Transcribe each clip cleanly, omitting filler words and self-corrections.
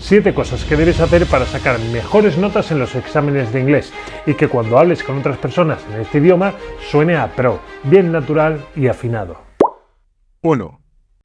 7 cosas que debes hacer para sacar mejores notas en los exámenes de inglés y que cuando hables con otras personas en este idioma suene a pro, bien natural y afinado. 1.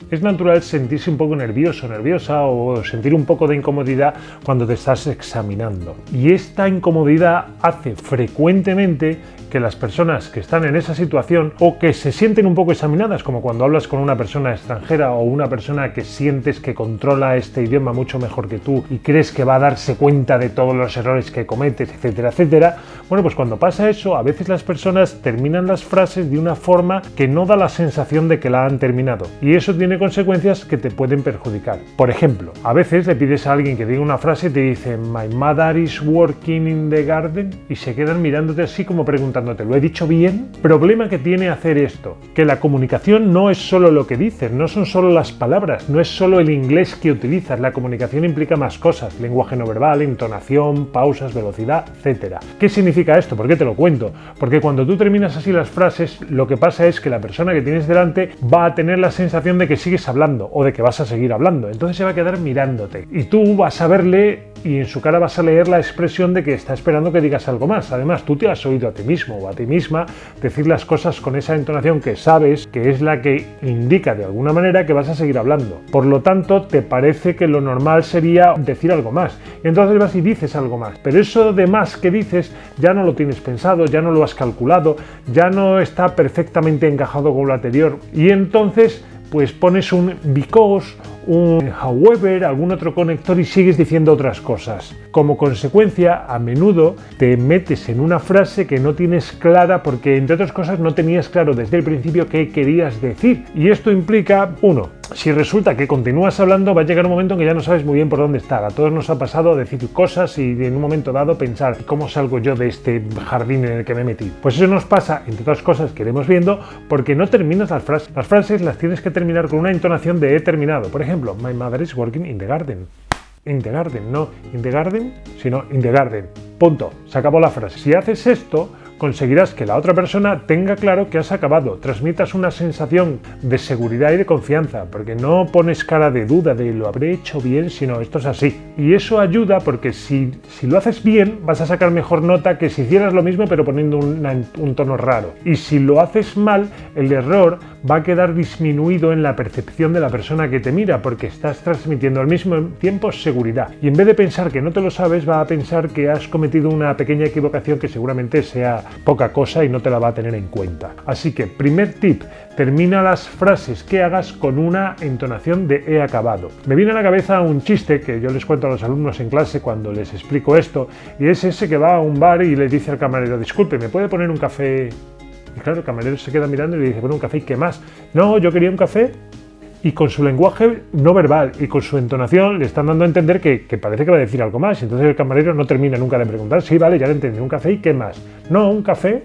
Es natural sentirse un poco nervioso, nerviosa o sentir un poco de incomodidad cuando te estás examinando. Y esta incomodidad hace frecuentemente que las personas que están en esa situación o que se sienten un poco examinadas, como cuando hablas con una persona extranjera o una persona que sientes que controla este idioma mucho mejor que tú y crees que va a darse cuenta de todos los errores que cometes, etcétera, etcétera. Bueno, pues cuando pasa eso, a veces las personas terminan las frases de una forma que no da la sensación de que la han terminado. Y eso tiene consecuencias que te pueden perjudicar. Por ejemplo, a veces le pides a alguien que diga una frase y te dice "My mother is working in the garden" y se quedan mirándote así como preguntándote ¿lo he dicho bien? Problema que tiene hacer esto, que la comunicación no es solo lo que dices, no son solo las palabras, no es solo el inglés que utilizas, la comunicación implica más cosas, lenguaje no verbal, entonación, pausas, velocidad, etcétera. ¿Qué significa esto? ¿Por qué te lo cuento? Porque cuando tú terminas así las frases, lo que pasa es que la persona que tienes delante va a tener la sensación de que sigues hablando o de que vas a seguir hablando, entonces se va a quedar mirándote y tú vas a verle y en su cara vas a leer la expresión de que está esperando que digas algo más. Además, tú te has oído a ti mismo o a ti misma decir las cosas con esa entonación que sabes que es la que indica de alguna manera que vas a seguir hablando. Por lo tanto, te parece que lo normal sería decir algo más. Y entonces vas y dices algo más. Pero eso de más que dices ya no lo tienes pensado, ya no lo has calculado, ya no está perfectamente encajado con lo anterior. Y entonces pues pones un because, un however, algún otro conector y sigues diciendo otras cosas. Como consecuencia, a menudo te metes en una frase que no tienes clara porque, entre otras cosas, no tenías claro desde el principio qué querías decir. Y esto implica, 1. Si resulta que continúas hablando, va a llegar un momento en que ya no sabes muy bien por dónde estar. A todos nos ha pasado decir cosas y en un momento dado pensar ¿cómo salgo yo de este jardín en el que me he metido? Pues eso nos pasa, entre otras cosas que iremos viendo, porque no terminas las frases. Las frases las tienes que terminar con una entonación de he terminado. Por ejemplo, my mother is working in the garden. In the garden, no in the garden, sino in the garden. Punto. Se acabó la frase. Si haces esto, conseguirás que la otra persona tenga claro que has acabado, transmitas una sensación de seguridad y de confianza, porque no pones cara de duda de lo habré hecho bien, sino esto es así. Y eso ayuda porque si lo haces bien, vas a sacar mejor nota que si hicieras lo mismo pero poniendo un tono raro. Y si lo haces mal, el error va a quedar disminuido en la percepción de la persona que te mira, porque estás transmitiendo al mismo tiempo seguridad. Y en vez de pensar que no te lo sabes, va a pensar que has cometido una pequeña equivocación que seguramente sea poca cosa y no te la va a tener en cuenta. Así que, primer tip, termina las frases que hagas con una entonación de he acabado. Me viene a la cabeza un chiste que yo les cuento a los alumnos en clase cuando les explico esto, y es ese que va a un bar y le dice al camarero, disculpe, ¿me puede poner un café? Y claro, el camarero se queda mirando y le dice, bueno, un café, ¿y qué más? No, yo quería un café. Y con su lenguaje no verbal y con su entonación le están dando a entender que parece que va a decir algo más. Entonces el camarero no termina nunca de preguntar, sí, vale, ya le entendí, ¿un café y qué más? No, un café.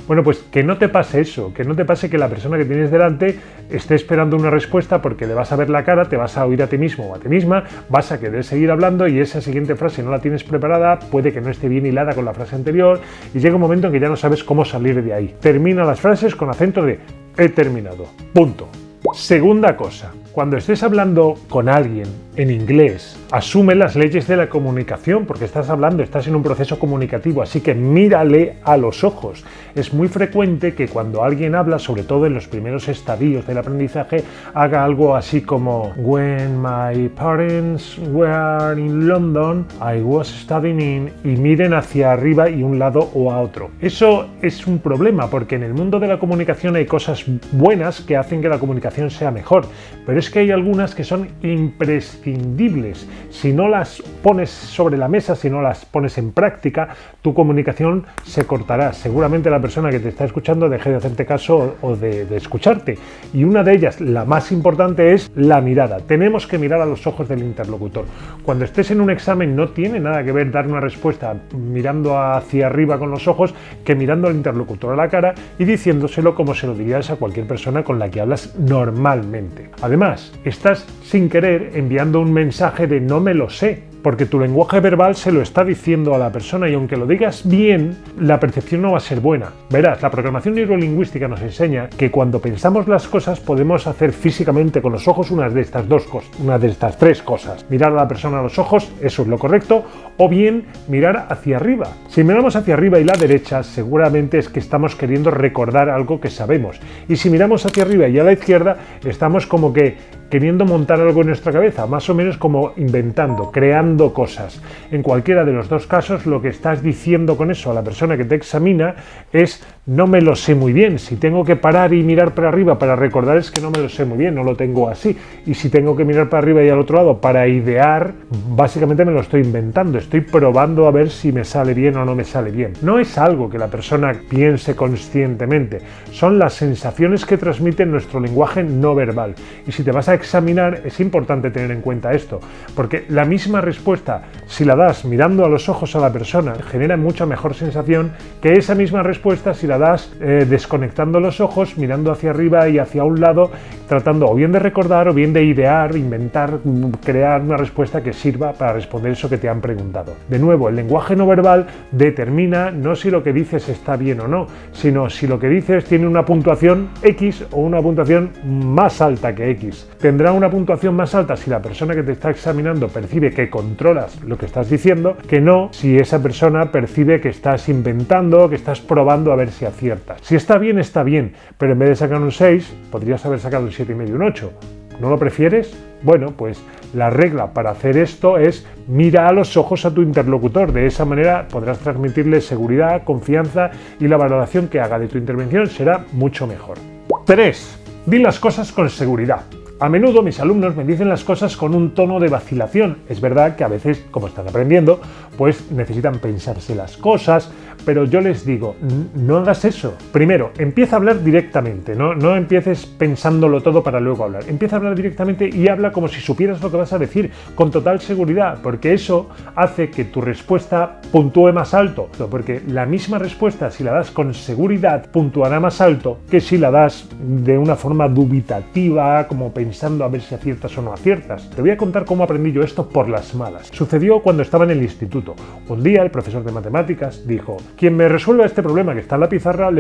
Bueno, pues que no te pase eso, que no te pase que la persona que tienes delante esté esperando una respuesta porque le vas a ver la cara, te vas a oír a ti mismo o a ti misma, vas a querer seguir hablando y esa siguiente frase no la tienes preparada, puede que no esté bien hilada con la frase anterior y llega un momento en que ya no sabes cómo salir de ahí. Termina las frases con acento de he terminado. Punto. Segunda cosa, cuando estés hablando con alguien en inglés, asume las leyes de la comunicación porque estás hablando, estás en un proceso comunicativo, así que mírale a los ojos. Es muy frecuente que cuando alguien habla, sobre todo en los primeros estadios del aprendizaje, haga algo así como When my parents were in London, I was studying y miren hacia arriba y un lado o a otro. Eso es un problema porque en el mundo de la comunicación hay cosas buenas que hacen que la comunicación sea mejor, pero es que hay algunas que son imprescindibles. Si no las pones sobre la mesa, si no las pones en práctica, tu comunicación se cortará. Seguramente la persona que te está escuchando deje de hacerte caso o de escucharte. Y una de ellas, la más importante, es la mirada. Tenemos que mirar a los ojos del interlocutor. Cuando estés en un examen no tiene nada que ver dar una respuesta mirando hacia arriba con los ojos que mirando al interlocutor a la cara y diciéndoselo como se lo dirías a cualquier persona con la que hablas normalmente. Además, estás sin querer enviando un mensaje de no me lo sé. porque tu lenguaje verbal se lo está diciendo a la persona y aunque lo digas bien, la percepción no va a ser buena. Verás, la programación neurolingüística nos enseña que cuando pensamos las cosas podemos hacer físicamente con los ojos una de estas dos cosas, una de estas tres cosas. Mirar a la persona a los ojos, eso es lo correcto, o bien mirar hacia arriba. Si miramos hacia arriba y la derecha, seguramente es que estamos queriendo recordar algo que sabemos. Y si miramos hacia arriba y a la izquierda, estamos como que queriendo montar algo en nuestra cabeza, más o menos como inventando, creando cosas. En cualquiera de los dos casos, lo que estás diciendo con eso a la persona que te examina es: no me lo sé muy bien. Si tengo que parar y mirar para arriba para recordar, es que no me lo sé muy bien, no lo tengo así. Y si tengo que mirar para arriba y al otro lado para idear, básicamente me lo estoy inventando. Estoy probando a ver si me sale bien o no me sale bien. No es algo que la persona piense conscientemente. Son las sensaciones que transmite nuestro lenguaje no verbal. Y si te vas a examinar, es importante tener en cuenta esto, porque la misma respuesta, si la das mirando a los ojos a la persona, genera mucha mejor sensación que esa misma respuesta si la das desconectando los ojos, mirando hacia arriba y hacia un lado, tratando o bien de recordar o bien de idear, inventar, crear una respuesta que sirva para responder eso que te han preguntado. De nuevo, el lenguaje no verbal determina no si lo que dices está bien o no, sino si lo que dices tiene una puntuación X o una puntuación más alta que X. Tendrá una puntuación más alta si la persona que te está examinando percibe que controlas lo que estás diciendo, que no si esa persona percibe que estás inventando, que estás probando a ver si aciertas. Si está bien, pero en vez de sacar un 6, podrías haber sacado un 7,5 y un 8. ¿No lo prefieres? Bueno, pues la regla para hacer esto es: mira a los ojos a tu interlocutor. De esa manera podrás transmitirle seguridad, confianza y la valoración que haga de tu intervención será mucho mejor. 3. Di las cosas con seguridad. A menudo mis alumnos me dicen las cosas con un tono de vacilación. Es verdad que a veces, como están aprendiendo, pues necesitan pensarse las cosas, pero yo les digo, no hagas eso. Primero, empieza a hablar directamente, no empieces pensándolo todo para luego hablar. Empieza a hablar directamente y habla como si supieras lo que vas a decir, con total seguridad, porque eso hace que tu respuesta puntúe más alto, porque la misma respuesta, si la das con seguridad, puntuará más alto que si la das de una forma dubitativa, como pensando a ver si aciertas o no aciertas. Te voy a contar cómo aprendí yo esto por las malas. Sucedió cuando estaba en el instituto. Un día el profesor de matemáticas dijo: quien me resuelva este problema que está en la pizarra,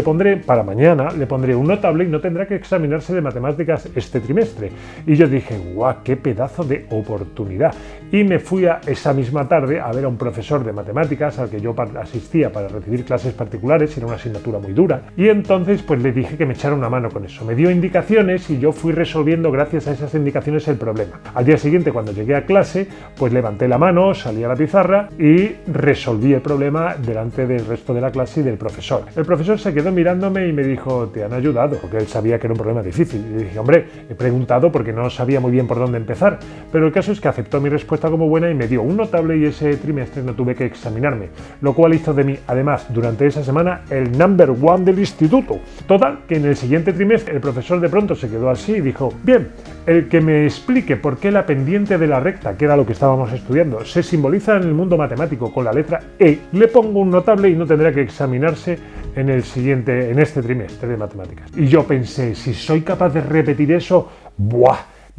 para mañana le pondré un notable y no tendrá que examinarse de matemáticas este trimestre. Y yo dije: ¡guau, qué pedazo de oportunidad! Y me fui esa misma tarde a ver a un profesor de matemáticas al que yo asistía para recibir clases particulares, era una asignatura muy dura, y entonces pues le dije que me echara una mano con eso. Me dio indicaciones y yo fui resolviendo gracias a esas indicaciones el problema. Al día siguiente, cuando llegué a clase, pues levanté la mano, salí a la pizarra y resolví el problema delante del resto de la clase y del profesor. El profesor se quedó mirándome y me dijo: te han ayudado, porque él sabía que era un problema difícil. Y le dije: hombre, he preguntado porque no sabía muy bien por dónde empezar, pero el caso es que aceptó mi respuesta como buena y me dio un notable y ese trimestre no tuve que examinarme, lo cual hizo de mí, además, durante esa semana, el number one del instituto. Total, que en el siguiente trimestre el profesor de pronto se quedó así y dijo: bien, el que me explique por qué la pendiente de la recta, que era lo que estábamos estudiando, se simboliza en el mundo matemático con la letra E, le pongo un notable y no tendrá que examinarse en este trimestre de matemáticas. Y yo pensé, si soy capaz de repetir eso, ¡buah!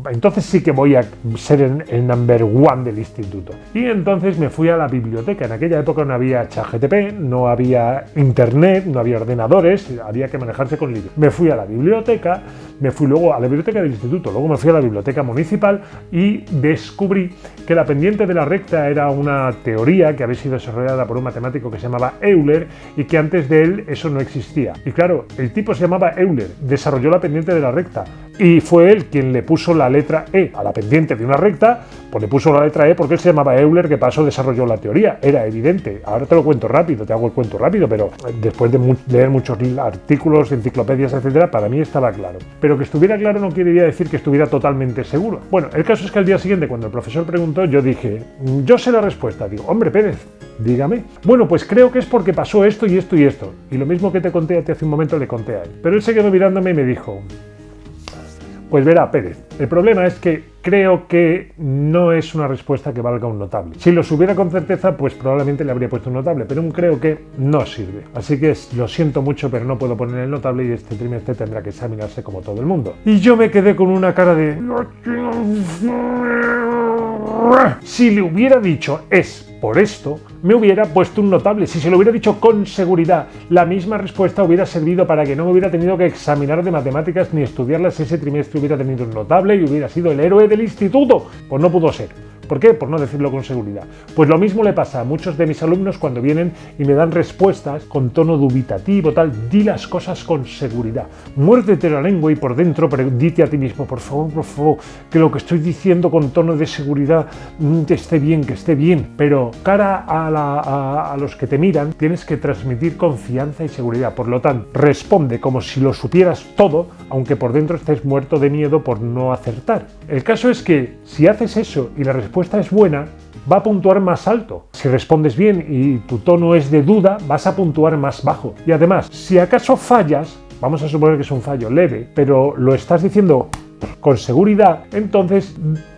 Entonces sí que voy a ser el number one del instituto. Y entonces me fui a la biblioteca. En aquella época no había ChatGPT, no había internet, no había ordenadores, había que manejarse con libros. Me fui a la biblioteca, me fui luego a la biblioteca del instituto, luego me fui a la biblioteca municipal y descubrí que la pendiente de la recta era una teoría que había sido desarrollada por un matemático que se llamaba Euler y que antes de él eso no existía. Y claro, el tipo se llamaba Euler, desarrolló la pendiente de la recta y fue él quien le puso la letra E a la pendiente de una recta, pues le puso la letra E porque él se llamaba Euler, que pasó desarrolló la teoría. Era evidente. Ahora te lo cuento rápido, te hago el cuento rápido, pero después de leer muchos artículos, enciclopedias, etcétera, para mí estaba claro. Pero que estuviera claro no quería decir que estuviera totalmente seguro. Bueno, el caso es que al día siguiente, cuando el profesor preguntó, yo dije: yo sé la respuesta. Digo: hombre, Pérez, dígame. Bueno, pues creo que es porque pasó esto y esto y esto. Y lo mismo que te conté hace un momento le conté a él. Pero él se quedó mirándome y me dijo: pues verá, Pérez, el problema es que creo que no es una respuesta que valga un notable. Si lo supiera con certeza, pues probablemente le habría puesto un notable, pero un creo que no sirve. Así que lo siento mucho, pero no puedo poner el notable y este trimestre tendrá que examinarse como todo el mundo. Y yo me quedé con una cara de... Si le hubiera dicho es por esto, me hubiera puesto un notable. Si se lo hubiera dicho con seguridad, la misma respuesta hubiera servido para que no me hubiera tenido que examinar de matemáticas ni estudiarlas ese trimestre, hubiera tenido un notable y hubiera sido el héroe del instituto. Pues no pudo ser. ¿Por qué? Por no decirlo con seguridad. Pues lo mismo le pasa a muchos de mis alumnos cuando vienen y me dan respuestas con tono dubitativo, tal. Di las cosas con seguridad. Muérdete la lengua y por dentro, pero dite a ti mismo, por favor, que lo que estoy diciendo con tono de seguridad que esté bien. Pero cara a los que te miran, tienes que transmitir confianza y seguridad. Por lo tanto, responde como si lo supieras todo, aunque por dentro estés muerto de miedo por no acertar. El caso es que si haces eso y la respuesta es buena, va a puntuar más alto. Si respondes bien y tu tono es de duda, vas a puntuar más bajo. Y además, si acaso fallas, vamos a suponer que es un fallo leve, pero lo estás diciendo con seguridad, entonces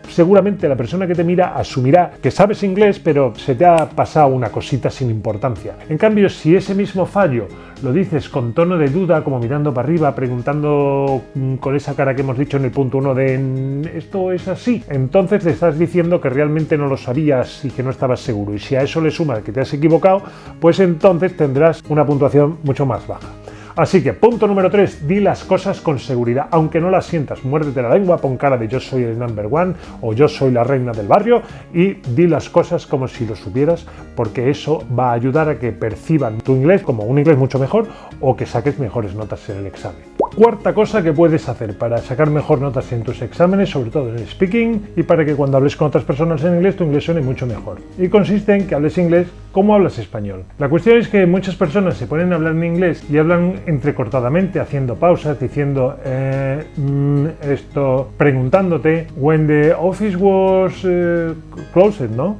seguramente la persona que te mira asumirá que sabes inglés, pero se te ha pasado una cosita sin importancia. En cambio, si ese mismo fallo lo dices con tono de duda, como mirando para arriba, preguntando con esa cara que hemos dicho en el punto 1 de esto es así, entonces le estás diciendo que realmente no lo sabías y que no estabas seguro. Y si a eso le sumas que te has equivocado, pues entonces tendrás una puntuación mucho más baja. Así que, punto número 3, di las cosas con seguridad, aunque no las sientas, muérdete la lengua, pon cara de yo soy el number one o yo soy la reina del barrio y di las cosas como si lo supieras, porque eso va a ayudar a que perciban tu inglés como un inglés mucho mejor o que saques mejores notas en el examen. Cuarta cosa que puedes hacer para sacar mejor notas en tus exámenes, sobre todo en el speaking, y para que cuando hables con otras personas en inglés, tu inglés suene mucho mejor. Y consiste en que hables inglés como hablas español. La cuestión es que muchas personas se ponen a hablar en inglés y hablan entrecortadamente, haciendo pausas, diciendo esto, preguntándote, when the office was closed, ¿no?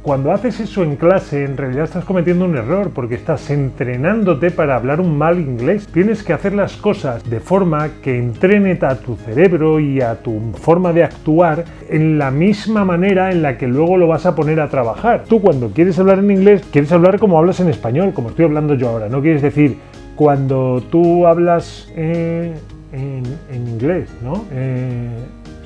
Cuando haces eso en clase, en realidad estás cometiendo un error porque estás entrenándote para hablar un mal inglés. Tienes que hacer las cosas de forma que entrene a tu cerebro y a tu forma de actuar en la misma manera en la que luego lo vas a poner a trabajar. Tú cuando quieres hablar en inglés, quieres hablar como hablas en español, como estoy hablando yo ahora. No quieres decir cuando tú hablas en inglés, ¿no?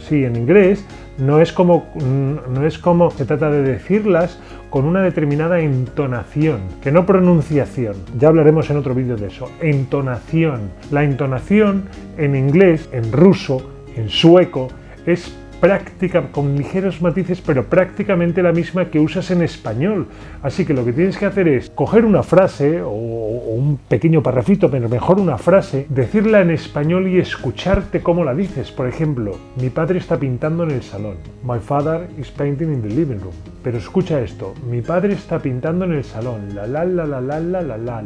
Sí, en inglés. No es como se trata de decirlas con una determinada entonación, que no pronunciación. Ya hablaremos en otro vídeo de eso. Entonación. La entonación en inglés, en ruso, en sueco, es práctica, con ligeros matices, pero prácticamente la misma que usas en español. Así que lo que tienes que hacer es coger una frase o un pequeño parrafito, pero mejor una frase, decirla en español y escucharte cómo la dices. Por ejemplo, mi padre está pintando en el salón. My father is painting in the living room. Pero escucha esto, mi padre está pintando en el salón. La.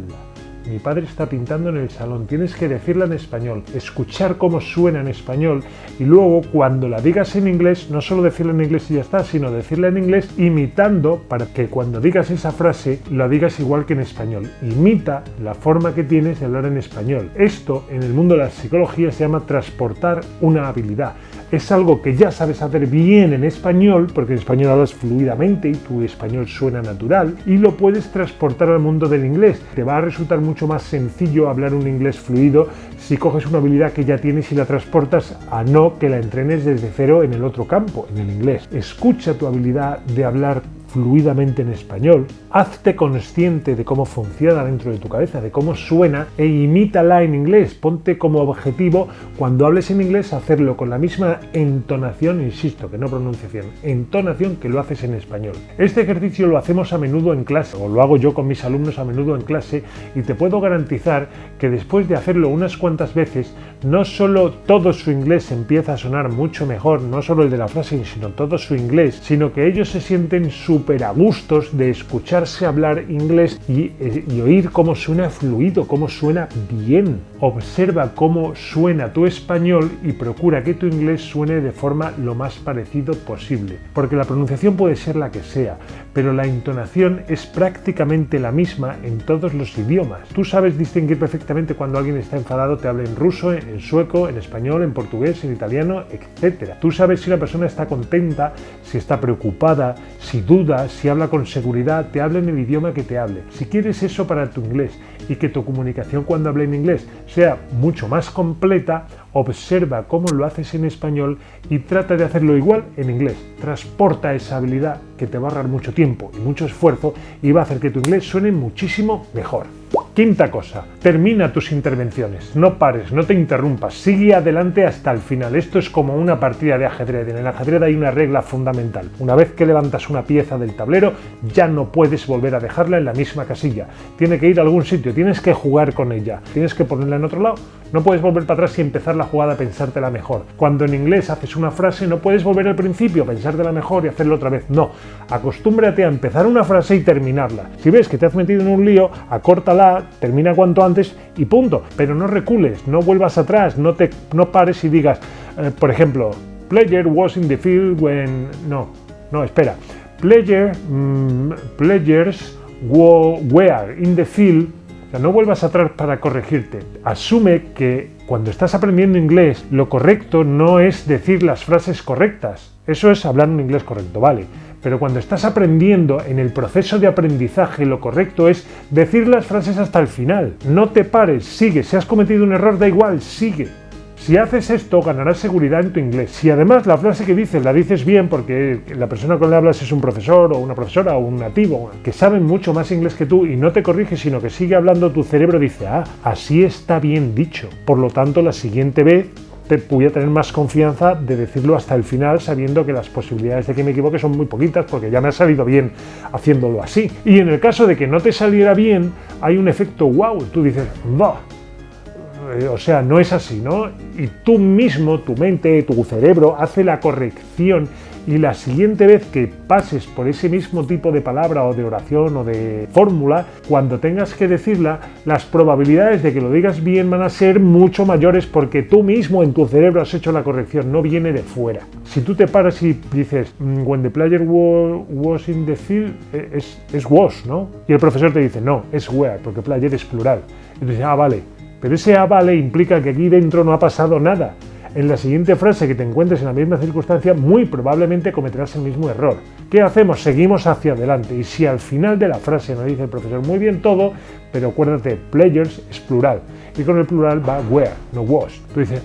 Mi padre está pintando en el salón. Tienes que decirla en español, escuchar cómo suena en español y luego cuando la digas en inglés, no solo decirla en inglés y ya está, sino decirla en inglés imitando para que cuando digas esa frase la digas igual que en español. Imita la forma que tienes de hablar en español. Esto en el mundo de la psicología se llama transportar una habilidad. Es algo que ya sabes hacer bien en español, porque en español hablas fluidamente y tu español suena natural, y lo puedes transportar al mundo del inglés. Te va a resultar mucho más sencillo hablar un inglés fluido si coges una habilidad que ya tienes y la transportas a no que la entrenes desde cero en el otro campo, en el inglés. Escucha tu habilidad de hablar fluidamente en español, hazte consciente de cómo funciona dentro de tu cabeza, de cómo suena e imítala en inglés. Ponte como objetivo cuando hables en inglés hacerlo con la misma entonación, insisto, que no pronunciación, entonación que lo haces en español. Este ejercicio lo hacemos a menudo en clase, o lo hago yo con mis alumnos a menudo en clase, y te puedo garantizar que después de hacerlo unas cuantas veces, no solo todo su inglés empieza a sonar mucho mejor, no solo el de la frase, sino todo su inglés, sino que ellos se sienten súper a gustos de escucharse hablar inglés y oír cómo suena fluido, cómo suena bien. Observa cómo suena tu español y procura que tu inglés suene de forma lo más parecido posible, porque la pronunciación puede ser la que sea, pero la entonación es prácticamente la misma en todos los idiomas. Tú sabes distinguir perfectamente cuando alguien está enfadado, te habla en ruso, en sueco, en español, en portugués, en italiano, etc. Tú sabes si una persona está contenta, si está preocupada, si duda, si habla con seguridad, te hable en el idioma que te hable. Si quieres eso para tu inglés y que tu comunicación cuando hable en inglés sea mucho más completa, observa cómo lo haces en español y trata de hacerlo igual en inglés. Transporta esa habilidad que te va a ahorrar mucho tiempo y mucho esfuerzo y va a hacer que tu inglés suene muchísimo mejor. Quinta cosa, termina tus intervenciones, no pares, no te interrumpas, sigue adelante hasta el final. Esto es como una partida de ajedrez. En el ajedrez hay una regla fundamental. Una vez que levantas una pieza del tablero, ya no puedes volver a dejarla en la misma casilla. Tiene que ir a algún sitio, tienes que jugar con ella, tienes que ponerla en otro lado. No puedes volver para atrás y empezar la jugada a pensártela mejor. Cuando en inglés haces una frase, no puedes volver al principio, pensártela mejor y hacerlo otra vez. No, acostúmbrate a empezar una frase y terminarla. Si ves que te has metido en un lío, acórtala, termina cuanto antes y punto. Pero no recules, no vuelvas atrás, no pares y digas, por ejemplo, player was in the field when... No, espera. Players were in the field. O sea, no vuelvas atrás para corregirte. Asume que cuando estás aprendiendo inglés, lo correcto no es decir las frases correctas. Eso es hablar un inglés correcto, vale. Pero cuando estás aprendiendo, en el proceso de aprendizaje, lo correcto es decir las frases hasta el final. No te pares, sigue. Si has cometido un error, da igual, sigue. Si haces esto, ganarás seguridad en tu inglés. Si además la frase que dices la dices bien porque la persona con la que hablas es un profesor o una profesora o un nativo que saben mucho más inglés que tú y no te corrige, sino que sigue hablando, tu cerebro dice, así está bien dicho. Por lo tanto, la siguiente vez voy a tener más confianza de decirlo hasta el final, sabiendo que las posibilidades de que me equivoque son muy poquitas porque ya me ha salido bien haciéndolo así. Y en el caso de que no te saliera bien, hay un efecto wow. Tú dices, ¡bah! O sea, no es así, ¿no? Y tú mismo, tu mente, tu cerebro, hace la corrección y la siguiente vez que pases por ese mismo tipo de palabra o de oración o de fórmula, cuando tengas que decirla, las probabilidades de que lo digas bien van a ser mucho mayores porque tú mismo en tu cerebro has hecho la corrección, no viene de fuera. Si tú te paras y dices, when the player was in the field, es was, ¿no? Y el profesor te dice, no, es were, porque player es plural. Y tú dices, vale. Pero ese vale implica que aquí dentro no ha pasado nada. En la siguiente frase que te encuentres en la misma circunstancia, muy probablemente cometerás el mismo error. ¿Qué hacemos? Seguimos hacia adelante. Y si al final de la frase nos dice el profesor muy bien todo, pero acuérdate, players es plural. Y con el plural va were, no was. Tú dices,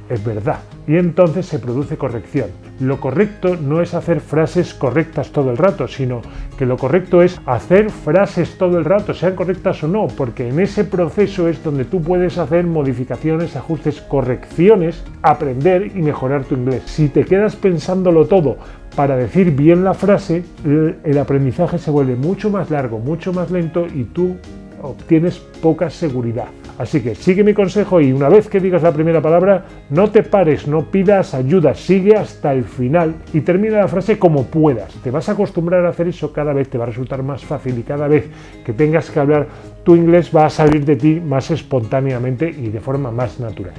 es verdad. Y entonces se produce corrección. Lo correcto no es hacer frases correctas todo el rato, sino que lo correcto es hacer frases todo el rato, sean correctas o no, porque en ese proceso es donde tú puedes hacer modificaciones, ajustes, correcciones, aprender y mejorar tu inglés. Si te quedas pensándolo todo para decir bien la frase, el aprendizaje se vuelve mucho más largo, mucho más lento y tú obtienes poca seguridad. Así que sigue mi consejo y una vez que digas la primera palabra, no te pares, no pidas ayuda, sigue hasta el final y termina la frase como puedas. Te vas a acostumbrar a hacer eso, cada vez te va a resultar más fácil y cada vez que tengas que hablar, tu inglés va a salir de ti más espontáneamente y de forma más natural.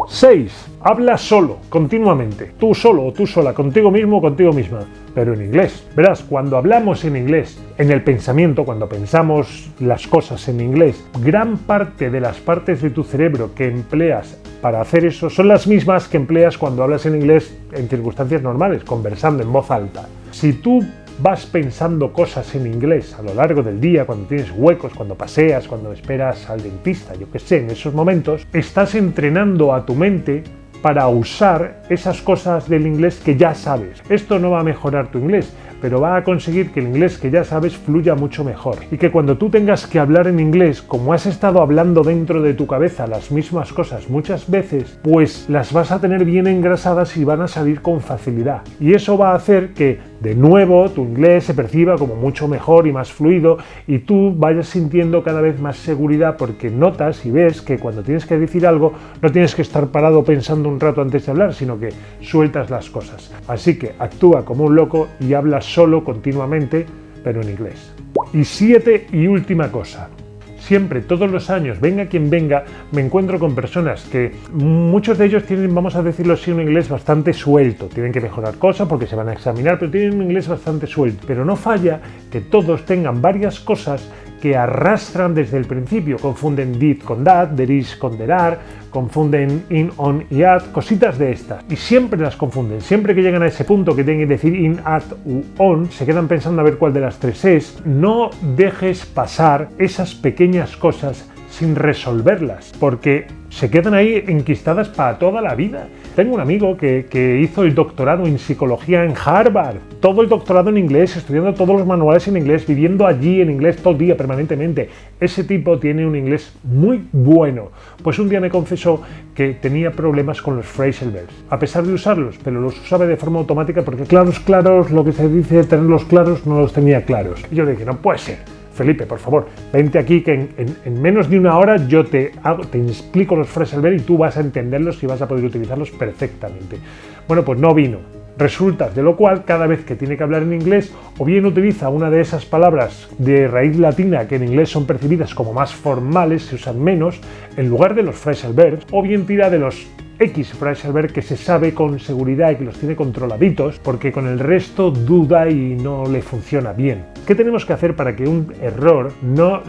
6. Habla solo, continuamente. Tú solo o tú sola, contigo mismo o contigo misma, pero en inglés. Verás, cuando hablamos en inglés, en el pensamiento, cuando pensamos las cosas en inglés, gran parte de las partes de tu cerebro que empleas para hacer eso son las mismas que empleas cuando hablas en inglés en circunstancias normales, conversando en voz alta. Si tú vas pensando cosas en inglés a lo largo del día, cuando tienes huecos, cuando paseas, cuando esperas al dentista, yo qué sé, en esos momentos, estás entrenando a tu mente para usar esas cosas del inglés que ya sabes. Esto no va a mejorar tu inglés, pero va a conseguir que el inglés que ya sabes fluya mucho mejor. Y que cuando tú tengas que hablar en inglés, como has estado hablando dentro de tu cabeza las mismas cosas muchas veces, pues las vas a tener bien engrasadas y van a salir con facilidad. Y eso va a hacer que, de nuevo, tu inglés se perciba como mucho mejor y más fluido y tú vayas sintiendo cada vez más seguridad porque notas y ves que cuando tienes que decir algo no tienes que estar parado pensando un rato antes de hablar, sino que sueltas las cosas. Así que actúa como un loco y habla solo continuamente, pero en inglés. Y 7 y última cosa. Siempre, todos los años, venga quien venga, me encuentro con personas que muchos de ellos tienen, vamos a decirlo así, un inglés bastante suelto. Tienen que mejorar cosas porque se van a examinar, pero tienen un inglés bastante suelto. Pero no falla que todos tengan varias cosas que arrastran desde el principio. Confunden did con that, there is con there are, confunden in, on y at, cositas de estas. Y siempre las confunden. Siempre que llegan a ese punto que tienen que decir in, at u on, se quedan pensando a ver cuál de las tres es. No dejes pasar esas pequeñas cosas sin resolverlas, porque se quedan ahí enquistadas para toda la vida. Tengo un amigo que hizo el doctorado en psicología en Harvard, todo el doctorado en inglés, estudiando todos los manuales en inglés, viviendo allí en inglés todo el día, permanentemente. Ese tipo tiene un inglés muy bueno. Pues un día me confesó que tenía problemas con los phrasal verbs, a pesar de usarlos, pero los usaba de forma automática porque claros, lo que se dice tenerlos claros, no los tenía claros. Y yo le dije, no puede ser. Felipe, por favor, vente aquí que en menos de una hora yo te explico los phrasal verbs y tú vas a entenderlos y vas a poder utilizarlos perfectamente. Bueno, pues no vino. Resulta de lo cual, cada vez que tiene que hablar en inglés, o bien utiliza una de esas palabras de raíz latina que en inglés son percibidas como más formales, se usan menos, en lugar de los phrasal verbs, o bien tira de los X phrasal verbs que se sabe con seguridad y que los tiene controladitos, porque con el resto duda y no le funciona bien. ¿Qué tenemos que hacer para que un error no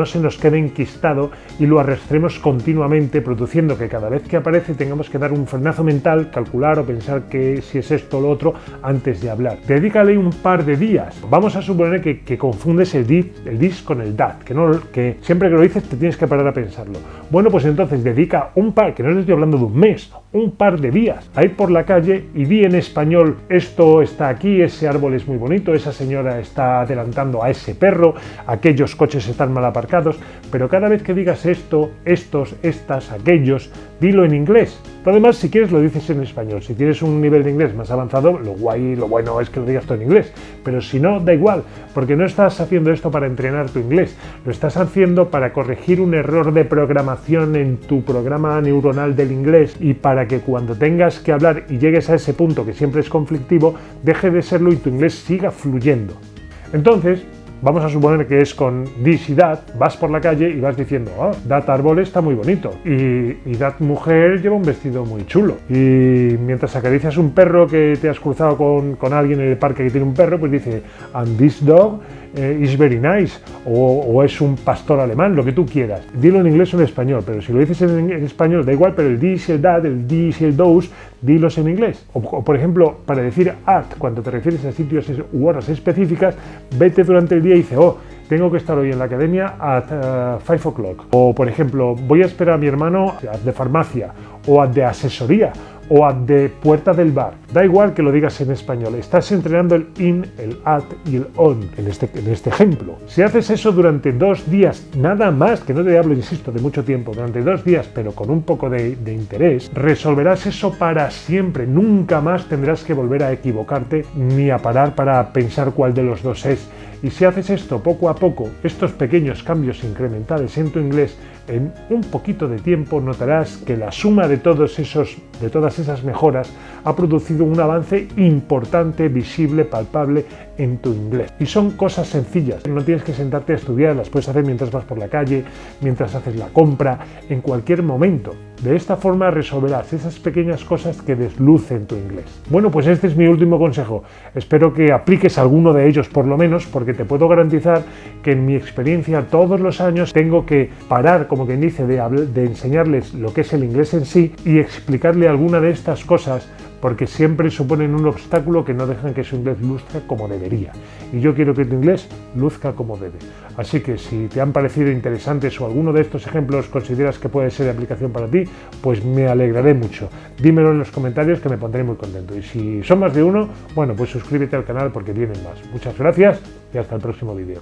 se nos quede enquistado y lo arrastremos continuamente, produciendo que cada vez que aparece tengamos que dar un frenazo mental, calcular o pensar que si es esto o lo otro antes de hablar? Dedícale un par de días. Vamos a suponer que confundes el this con el that, que siempre que lo dices te tienes que parar a pensarlo. Bueno, pues entonces dedica que no les estoy hablando de un mes, un par de días a ir por la calle y di en español: esto está aquí, ese árbol es muy bonito, esa señora está adelantando a ese perro, aquellos coches están mal aparcados. Pero cada vez que digas esto, estos, estas, aquellos, dilo en inglés. Lo demás, si quieres, lo dices en español. Si tienes un nivel de inglés más avanzado, lo bueno es que lo digas todo en inglés. Pero si no, da igual, porque no estás haciendo esto para entrenar tu inglés, lo estás haciendo para corregir un error de programación en tu programa neuronal del inglés, y para que cuando tengas que hablar y llegues a ese punto que siempre es conflictivo, deje de serlo y tu inglés siga fluyendo. Entonces, vamos a suponer que es con this y that, vas por la calle y vas diciendo: that árbol está muy bonito, y that mujer lleva un vestido muy chulo. Y mientras acaricias un perro que te has cruzado con alguien en el parque que tiene un perro, pues dice: and this dog is very nice, o es un pastor alemán, lo que tú quieras. Dilo en inglés o en español, pero si lo dices en español da igual, pero el this y el that, el this y el those, dilos en inglés. O por ejemplo, para decir at, cuando te refieres a sitios u horas específicas, vete durante el día y dice: tengo que estar hoy en la academia at 5 o'clock. O por ejemplo, voy a esperar a mi hermano de farmacia, o de asesoría, o de puerta del bar. Da igual que lo digas en español, estás entrenando el in, el at y el on en este ejemplo. Si haces eso durante 2 días, nada más, que no te hablo, insisto, de mucho tiempo, durante 2 días, pero con un poco de interés, resolverás eso para siempre. Nunca más tendrás que volver a equivocarte ni a parar para pensar cuál de los dos es. Y si haces esto poco a poco, estos pequeños cambios incrementales en tu inglés, en un poquito de tiempo notarás que la suma de todas esas mejoras ha producido un avance importante, visible, palpable en tu inglés. Y son cosas sencillas, no tienes que sentarte a estudiar, las puedes hacer mientras vas por la calle, mientras haces la compra, en cualquier momento. De esta forma resolverás esas pequeñas cosas que deslucen tu inglés. Bueno, pues este es mi último consejo. Espero que apliques alguno de ellos por lo menos, porque te puedo garantizar que en mi experiencia todos los años tengo que parar, como quien dice, de enseñarles lo que es el inglés en sí y explicarle alguna de estas cosas, porque siempre suponen un obstáculo que no dejan que su inglés luzca como debería. Y yo quiero que tu inglés luzca como debe. Así que si te han parecido interesantes o alguno de estos ejemplos consideras que puede ser de aplicación para ti, pues me alegraré mucho. Dímelo en los comentarios, que me pondré muy contento. Y si son más de uno, bueno, pues suscríbete al canal porque vienen más. Muchas gracias y hasta el próximo vídeo.